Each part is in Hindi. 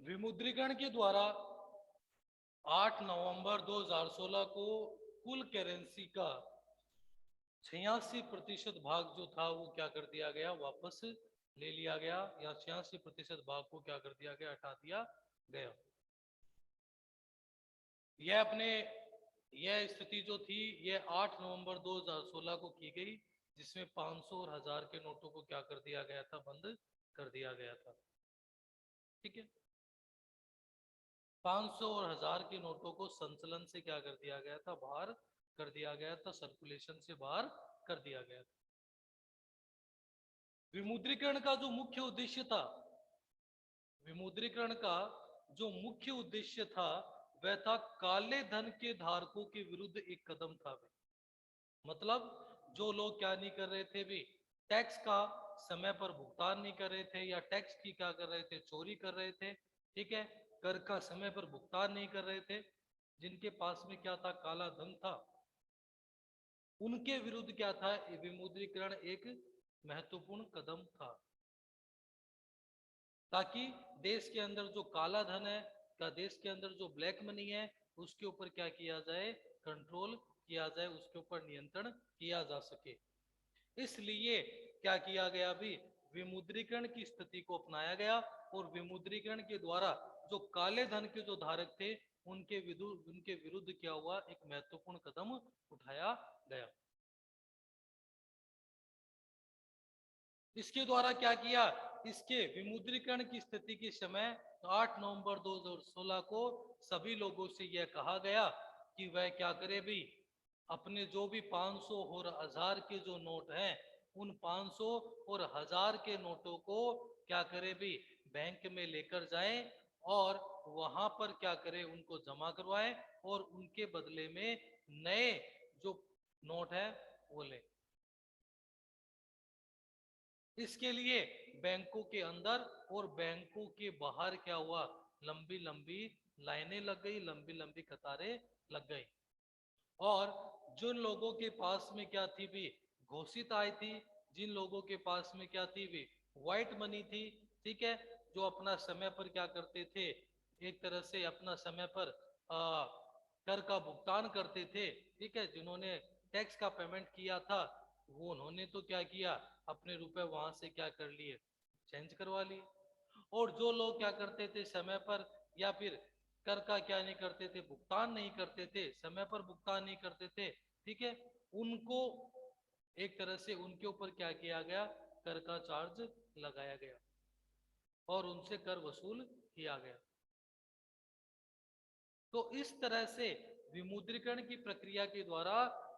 विमुद्रीकरण के द्वारा 8 नवंबर 2016 को कुल करेंसी का 86% भाग जो था वो क्या कर दिया गया, वापस ले लिया गया, या 86% भाग को क्या कर दिया गया, हटा दिया गया। यह स्थिति जो थी यह 8 नवंबर 2016 को की गई, जिसमें 500 और 1000 के नोटों को क्या कर दिया गया था, बंद कर दिया गया था। ठीक है, 500 और 1000 के नोटों को संचलन से क्या कर दिया गया था, बाहर कर दिया गया था, सर्कुलेशन से बाहर कर दिया गया था। विमुद्रीकरण का जो मुख्य उद्देश्य था, विमुद्रीकरण का जो मुख्य उद्देश्य था वह था काले धन के धारकों के विरुद्ध एक कदम था। मतलब जो लोग क्या नहीं कर रहे थे भी, टैक्स का समय पर भुगतान नहीं कर रहे थे, या टैक्स की क्या कर रहे थे, चोरी कर रहे थे। ठीक है, कर का समय पर भुगतान नहीं कर रहे थे, जिनके पास में क्या था, काला धन था, उनके विरुद्ध क्या था, विमुद्रीकरण एक महत्वपूर्ण कदम था, ताकि देश के अंदर जो काला धन है, का देश के अंदर जो ब्लैक मनी है, उसके ऊपर क्या किया जाए, कंट्रोल किया जाए, उसके ऊपर नियंत्रण किया जा सके। इसलिए क्या किया गया, अभी विमुद्रीकरण की स्थिति को अपनाया गया, और विमुद्रीकरण के द्वारा जो काले धन के जो धारक थे उनके विरुद्ध क्या हुआ, एक महत्वपूर्ण कदम उठाया गया। इसके द्वारा क्या किया, इसके विमुद्रीकरण की स्थिति के समय 8 नवंबर 2016 को सभी लोगों से यह कहा गया कि वह क्या करे भी, अपने जो भी 500 और 1000 के जो नोट हैं, उन 500 और 1000 के नोटों को क्या करे भी, बैंक में लेकर जाएं, और वहां पर क्या करे, उनको जमा करवाएं, और उनके बदले में नए जो नोट है वो लें। इसके लिए बैंकों के अंदर और बैंकों के बाहर क्या हुआ, लंबी लंबी लाइनें लग गई, लंबी लंबी कतारें लग गई। और जिन लोगों के पास में क्या थी भी, घोषित आय थी, जिन लोगों के पास में क्या थी भी, व्हाइट मनी थी, ठीक है, जो अपना समय पर क्या करते थे, एक तरह से अपना समय पर कर का भुगतान करते थे, ठीक है, जिन्होंने टैक्स का पेमेंट किया था, वो उन्होंने तो क्या किया, अपने रुपए वहां से क्या कर लिए, चेंज करवा लिए। और जो लोग क्या करते थे समय पर, या फिर कर का क्या नहीं करते थे, भुगतान नहीं करते थे, समय पर भुगतान नहीं करते थे, ठीक है, उनको एक तरह से उनके ऊपर क्या किया गया, कर का चार्ज लगाया गया, और उनसे कर वसूल किया गया। तो इस तरह से विमुद्रीकरण की प्रक्रिया के द्वारा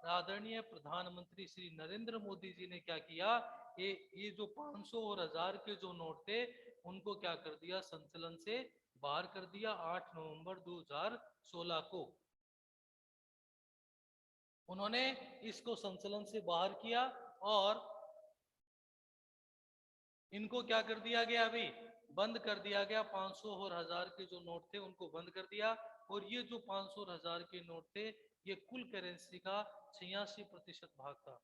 आदरणीय प्रधानमंत्री श्री नरेंद्र मोदी जी ने क्या किया, ये जो 500 और 1000 के जो नोट थे, उनको क्या कर दिया, संचलन से बाहर कर दिया 8 नवंबर 2016 को। उन्होंने इसको संचलन से बाहर किया, और इनको क्या कर दिया गया, अभी बंद कर दिया गया। 500 और 1000 के जो नोट थे उनको बंद कर दिया, और ये जो 500 और 1000 के नोट थे, ये कुल करेंसी का 86% भाग था।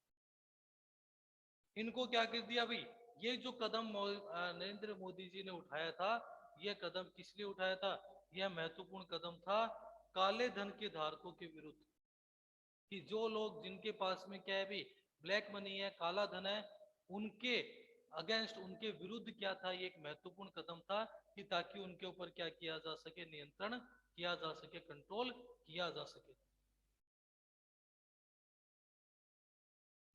इनको क्या कर दिया भाई, ये जो कदम नरेंद्र मोदी जी ने उठाया था, यह कदम किस लिए उठाया था, यह महत्वपूर्ण कदम था काले धन के धारकों के विरुद्ध, कि जो लोग जिनके पास में क्या है भी, ब्लैक मनी है, काला धन है, उनके अगेंस्ट, उनके विरुद्ध क्या था, ये एक महत्वपूर्ण कदम था, कि ताकि उनके ऊपर क्या किया जा सके, नियंत्रण किया जा सके, कंट्रोल किया जा सके।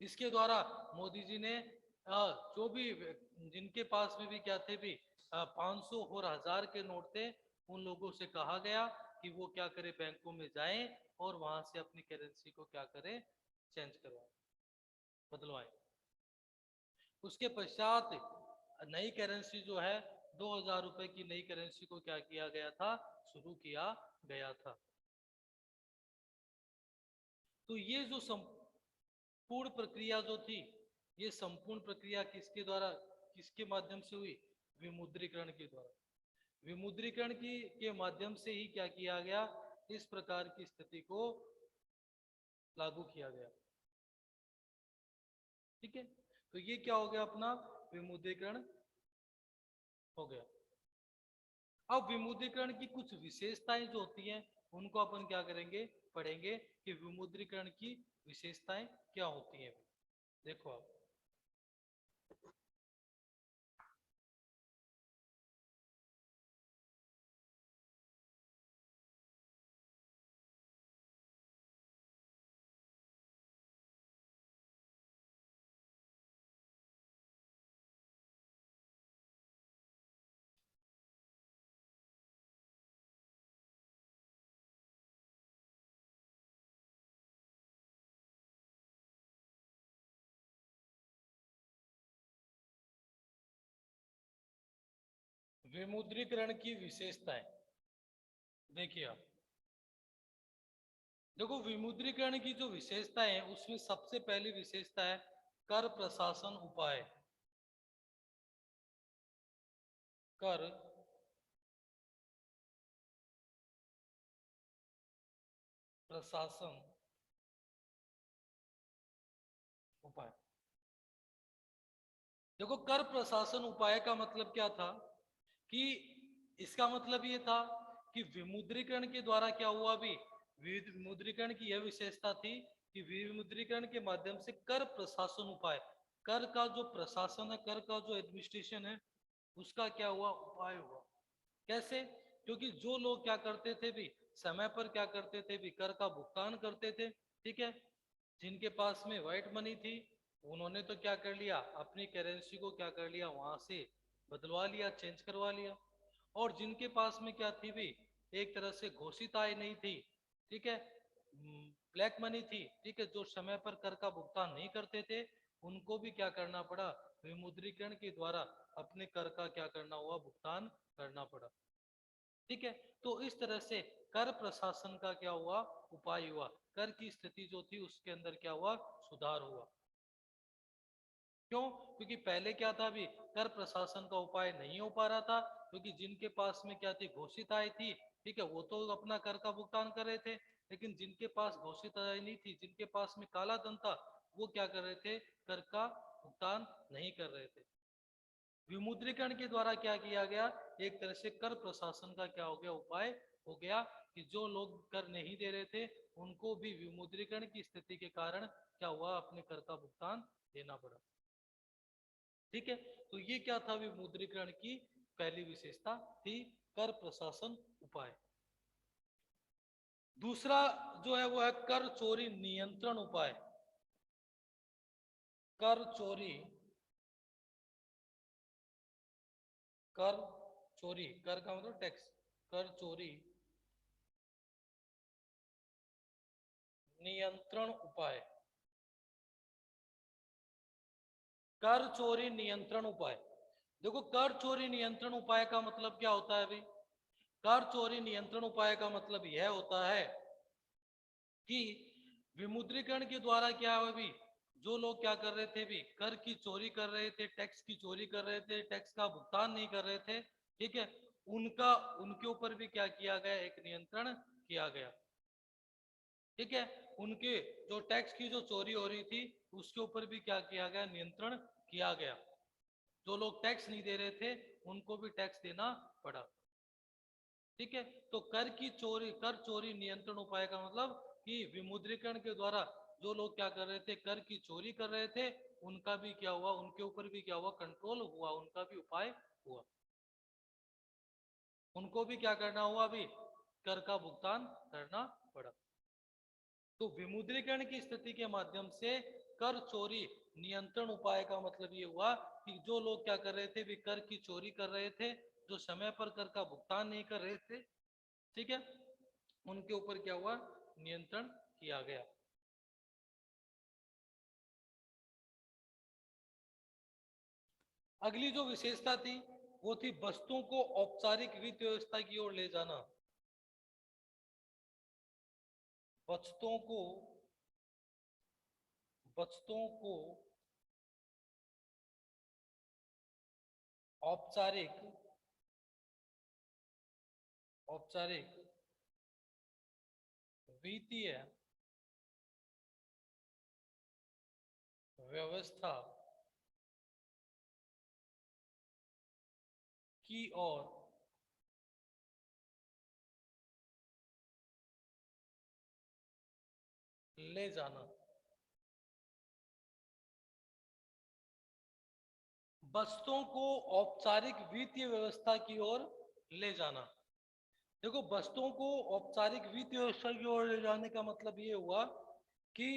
इसके द्वारा मोदी जी ने जो भी जिनके पास में भी क्या थे भी 500 और 1000 के नोट थे, उन लोगों से कहा गया कि वो क्या करे, बैंकों में जाएं, और वहां से अपनी करेंसी को क्या करें, चेंज करवाएं, बदलवाएं। उसके पश्चात नई करेंसी जो है, 2000 रुपए की नई करेंसी को क्या किया गया था, शुरू किया गया था। तो ये जो संपूर्ण प्रक्रिया जो थी, ये संपूर्ण प्रक्रिया किसके द्वारा, किसके माध्यम से हुई, विमुद्रीकरण के द्वारा। विमुद्रीकरण की के माध्यम से ही क्या किया गया, इस प्रकार की स्थिति को लागू किया गया। ठीक है, तो ये क्या हो गया, अपना विमुद्रीकरण हो गया। अब विमुद्रीकरण की कुछ विशेषताएं जो होती हैं उनको अपन क्या करेंगे, पढ़ेंगे कि विमुद्रीकरण की विशेषताएं क्या होती हैं। देखो आप, विमुद्रीकरण की विशेषताएं देखिए आप, देखो विमुद्रीकरण की जो विशेषता है उसमें सबसे पहली विशेषता है कर प्रशासन उपाय। कर प्रशासन उपाय। देखो कर प्रशासन उपाय का मतलब क्या था कि इसका मतलब ये था कि विमुद्रीकरण के द्वारा क्या हुआ, अभी विमुद्रीकरण की यह विशेषता थी कि विमुद्रीकरण के माध्यम से कर प्रशासन उपाय, कर का जो प्रशासन है, कर का जो एडमिनिस्ट्रेशन है, उसका क्या हुआ, उपाय हुआ। कैसे? क्योंकि जो लोग क्या करते थे भी, समय पर क्या करते थे भी, कर का भुगतान करते थे, ठीक है। जिनके पास में व्हाइट मनी थी उन्होंने तो क्या कर लिया, अपनी करेंसी को क्या कर लिया, वहां से बदलवा लिया, चेंज करवा लिया। और जिनके पास में क्या थी भी, एक तरह से घोषित आय नहीं थी, ठीक है, ब्लैक मनी थी, ठीक है, जो समय पर कर का भुगतान नहीं करते थे, उनको भी क्या करना पड़ा, विमुद्रीकरण के द्वारा अपने कर का क्या करना हुआ, भुगतान करना पड़ा। ठीक है, तो इस तरह से कर प्रशासन का क्या हुआ, उपाय हुआ, कर की स्थिति जो थी उसके अंदर क्या हुआ, सुधार हुआ। क्यों? क्योंकि पहले क्या था भी, कर प्रशासन का उपाय नहीं हो पा रहा था, क्योंकि जिनके पास में क्या थी, घोषित आय थी, ठीक है, वो तो अपना कर का भुगतान कर रहे थे, लेकिन जिनके पास घोषित आय नहीं थी, जिनके पास में काला धन था, वो क्या कर रहे थे, कर का भुगतान नहीं कर रहे थे। विमुद्रीकरण के द्वारा क्या किया गया, एक तरह से कर प्रशासन का क्या हो गया, उपाय हो गया कि जो लोग कर नहीं दे रहे थे उनको भी विमुद्रीकरण की स्थिति के कारण क्या हुआ, अपने कर का भुगतान देना पड़ा। ठीक है, तो ये क्या था, विमुद्रीकरण की पहली विशेषता थी, कर प्रशासन उपाय। दूसरा जो है वो है कर चोरी नियंत्रण उपाय। कर चोरी, कर चोरी, कर का मतलब टैक्स, कर चोरी नियंत्रण उपाय। कर चोरी नियंत्रण उपाय, देखो कर चोरी नियंत्रण उपाय का मतलब क्या होता है भाई, कर चोरी नियंत्रण उपाय का मतलब यह होता है कि विमुद्रीकरण के द्वारा क्या है भी, जो लोग क्या कर रहे थे भी, कर की चोरी कर रहे थे, टैक्स की चोरी कर रहे थे, टैक्स का भुगतान नहीं कर रहे थे, ठीक है, उनका, उनके ऊपर भी क्या किया गया, एक नियंत्रण किया गया। ठीक है, उनके जो टैक्स की जो चोरी हो रही थी उसके ऊपर भी क्या किया गया, नियंत्रण किया गया। जो लोग टैक्स नहीं दे रहे थे उनको भी टैक्स देना पड़ा। ठीक है, तो कर की चोरी, कर चोरी नियंत्रण उपाय का मतलब कि विमुद्रीकरण के द्वारा जो लोग क्या कर रहे थे, कर की चोरी कर रहे थे, उनका भी क्या हुआ, उनके ऊपर भी क्या हुआ, कंट्रोल हुआ, उनका भी उपाय हुआ। उनको भी क्या करना हुआ, अभी कर का भुगतान करना पड़ा। तो विमुद्रीकरण की स्थिति के माध्यम से कर चोरी नियंत्रण उपाय का मतलब ये हुआ कि जो लोग क्या कर रहे थे भी, कर की चोरी कर रहे थे, जो समय पर कर का भुगतान नहीं कर रहे थे, ठीक है, उनके ऊपर क्या हुआ, नियंत्रण किया गया। अगली जो विशेषता थी वो थी वस्तुओं को औपचारिक वित्त व्यवस्था की ओर ले जाना। वस्तुओं को, वस्तुओं को औपचारिक, औपचारिक वित्तीय व्यवस्था की ओर ले जाना। वस्तुओं को औपचारिक वित्तीय व्यवस्था की ओर ले जाना। देखो, वस्तुओं को औपचारिक वित्तीय व्यवस्था की ओर ले जाने का मतलब ये हुआ कि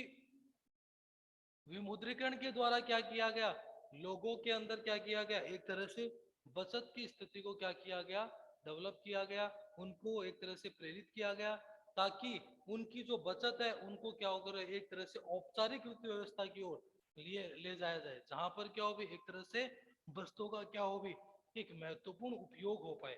विमुद्रीकरण के द्वारा क्या किया गया, लोगों के अंदर क्या किया गया, एक तरह से बचत की स्थिति को क्या किया गया, डेवलप किया गया, उनको एक तरह से प्रेरित किया गया, ताकि उनकी जो बचत है उनको क्या होकर एक तरह से औपचारिक वित्त व्यवस्था की ओर लिए ले जाया जाए, जहां पर क्या हो भी एक तरह से वस्तुओं का क्या हो भी एक महत्वपूर्ण उपयोग हो पाए।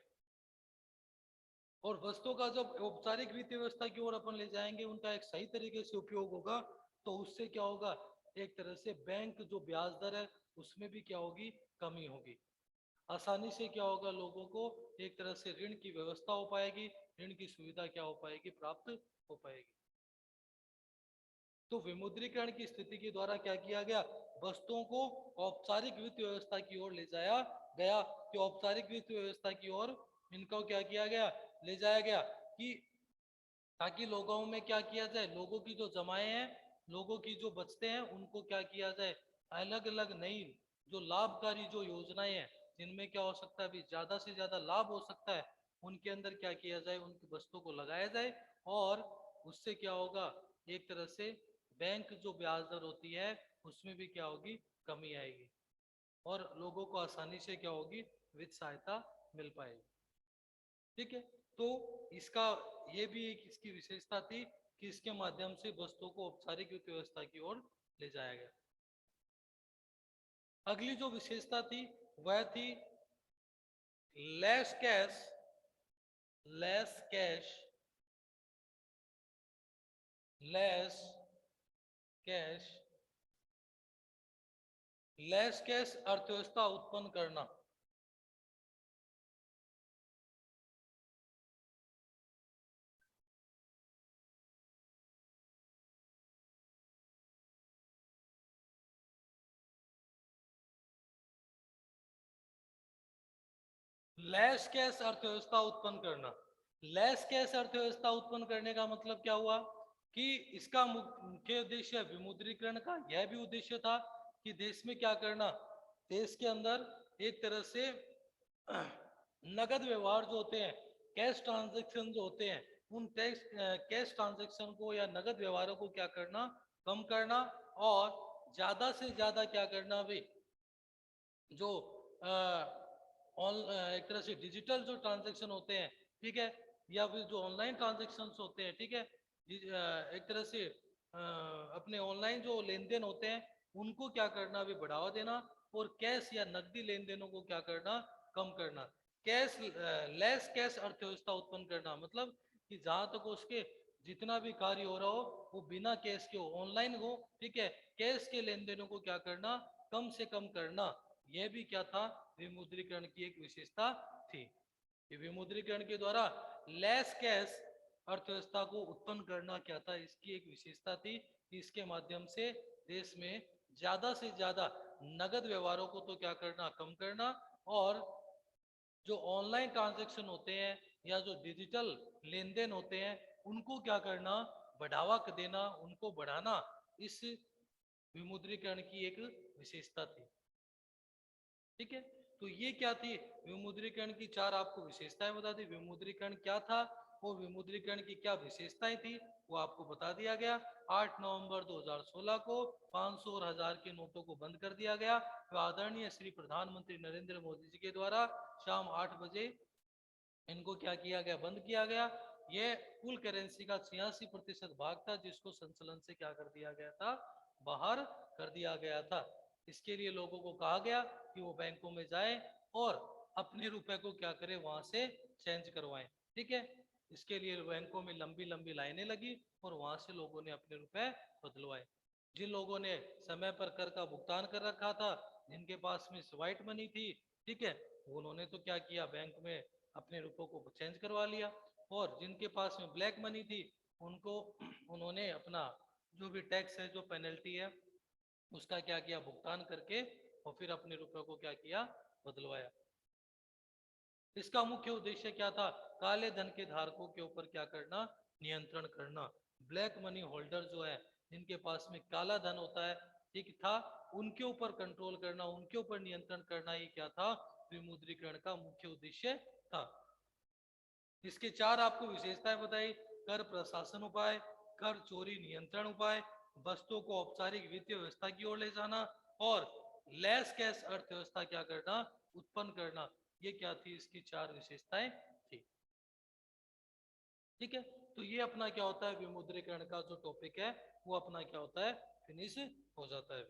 और वस्तुओं का जब औपचारिक वित्तीय व्यवस्था की ओर अपन ले जाएंगे, उनका एक सही तरीके से उपयोग होगा, तो उससे क्या होगा, एक तरह से बैंक जो ब्याज दर है उसमें भी क्या होगी, कमी होगी। आसानी से क्या होगा, लोगों को एक तरह से ऋण की व्यवस्था हो पाएगी, ऋण की सुविधा क्या हो पाएगी, प्राप्त हो पाएगी। तो विमुद्रीकरण की स्थिति के द्वारा क्या किया गया, वस्तुओं को औपचारिक वित्त व्यवस्था की ओर ले जाया गया, कि औपचारिक वित्त व्यवस्था की ओर इनको क्या किया गया, ले जाया गया, कि ताकि लोगों में क्या किया जाए, लोगों की जो जमाएं हैं, लोगों की जो बचते हैं, उनको क्या किया जाए, अलग अलग नई जो लाभकारी जो योजनाएं हैं, जिनमें क्या हो सकता है, अभी ज्यादा से ज्यादा लाभ हो सकता है, उनके अंदर क्या किया जाए, उनकी वस्तुओं को लगाया जाए। और उससे क्या होगा, एक तरह से बैंक जो ब्याज दर होती है उसमें भी क्या होगी, कमी आएगी, और लोगों को आसानी से क्या होगी, वित्त सहायता मिल पाएगी। ठीक है। तो इसका ये भी एक इसकी विशेषता थी कि इसके माध्यम से वस्तुओं को औपचारिक वित्त व्यवस्था की ओर ले जाया गया। अगली जो विशेषता थी वह थी less cash, less cash, less cash, less cash अर्थव्यवस्था उत्पन्न करना। लेस कैश अर्थव्यवस्था उत्पन्न करना। लेस कैश अर्थव्यवस्था उत्पन्न करने का मतलब क्या हुआ, कि इसका मुख्य उद्देश्य विमुद्रीकरण का यह भी उद्देश्य था कि देश में क्या करना, देश के अंदर एक तरह से नगद व्यवहार जो होते हैं, कैश ट्रांजैक्शन जो होते हैं, उन टैक्स कैश ट्रांजैक्शन को या नगद व्यवहारों को क्या करना, कम करना, और ज्यादा से ज्यादा क्या करना भी, जो एक तरह से डिजिटल जो ट्रांजैक्शन होते हैं, ठीक है, या फिर जो ऑनलाइन ट्रांजैक्शन होते हैं, ठीक है, एक तरह से अपने ऑनलाइन जो लेन देन होते हैं उनको क्या करना, भी बढ़ावा देना, और कैश या नकदी लेन देनों को क्या करना, कम करना। कैश लेस कैश अर्थव्यवस्था उत्पन्न करना मतलब कि जहां तक उसके जितना भी कार्य हो रहा हो वो बिना कैश के हो, ऑनलाइन हो, ठीक है, कैश के लेन देनों को क्या करना, कम से कम करना। यह भी क्या था, विमुद्रीकरण की एक विशेषता थी। कि विमुद्रीकरण के द्वारा लेस कैश अर्थव्यवस्था को उत्पन्न करना क्या था, इसकी एक विशेषता थी कि इसके माध्यम से देश में ज्यादा से ज्यादा नगद व्यवहारों को तो क्या करना, कम करना, और जो ऑनलाइन ट्रांजैक्शन होते हैं या जो डिजिटल लेन देन होते हैं उनको क्या करना, बढ़ावा देना, उनको बढ़ाना, इस विमुद्रीकरण की एक विशेषता थी। ठीक है। तो ये क्या थी, विमुद्रीकरण की चार आपको विशेषताएं बता दी, विमुद्रीकरण क्या था और विमुद्रीकरण की क्या विशेषताएं थी वो आपको बता दिया गया। 8 नवंबर 2016 को 500 और 1000 के नोटों को बंद कर दिया गया, आदरणीय श्री प्रधानमंत्री नरेंद्र मोदी जी के द्वारा शाम 8 बजे इनको क्या किया गया, बंद किया गया। ये कुल करेंसी का 86% भाग था जिसको संचलन से क्या कर दिया गया था, बाहर कर दिया गया था। इसके लिए लोगों को कहा गया कि वो बैंकों में जाएं और अपने रुपए को क्या करें, वहां से चेंज करवाएं। ठीक है। इसके लिए बैंकों में लंबी लंबी लाइनें लगी और वहां से लोगों ने अपने रुपए बदलवाए। जिन लोगों ने समय पर कर का भुगतान कर रखा था, जिनके पास में व्हाइट मनी थी, ठीक है, उन्होंने तो क्या किया, बैंक में अपने रुपयों को चेंज करवा लिया। और जिनके पास में ब्लैक मनी थी उनको उन्होंने अपना जो भी टैक्स है, जो पेनल्टी है, उसका क्या किया, भुगतान करके और फिर अपने रुपयों को क्या किया, बदलवाया। इसका मुख्य उद्देश्य क्या था, काले धन के धारकों के ऊपर क्या करना, नियंत्रण करना, ब्लैक मनी होल्डर जो है, जिनके पास में काला धन होता है, ठीक था, उनके ऊपर कंट्रोल करना, उनके ऊपर नियंत्रण करना, ही क्या था, विमुद्रीकरण का मुख्य उद्देश्य था। इसके चार आपको विशेषताएं बताई: कर प्रशासन उपाय, कर चोरी नियंत्रण उपाय, वस्तुओं को औपचारिक वित्तीय व्यवस्था की ओर ले जाना, और लेस कैश अर्थव्यवस्था क्या करना, उत्पन्न करना। ये क्या थी, इसकी चार विशेषताएं थी। ठीक है, तो ये अपना क्या होता है, विमुद्रीकरण का जो टॉपिक है वो अपना क्या होता है, फिनिश हो जाता है।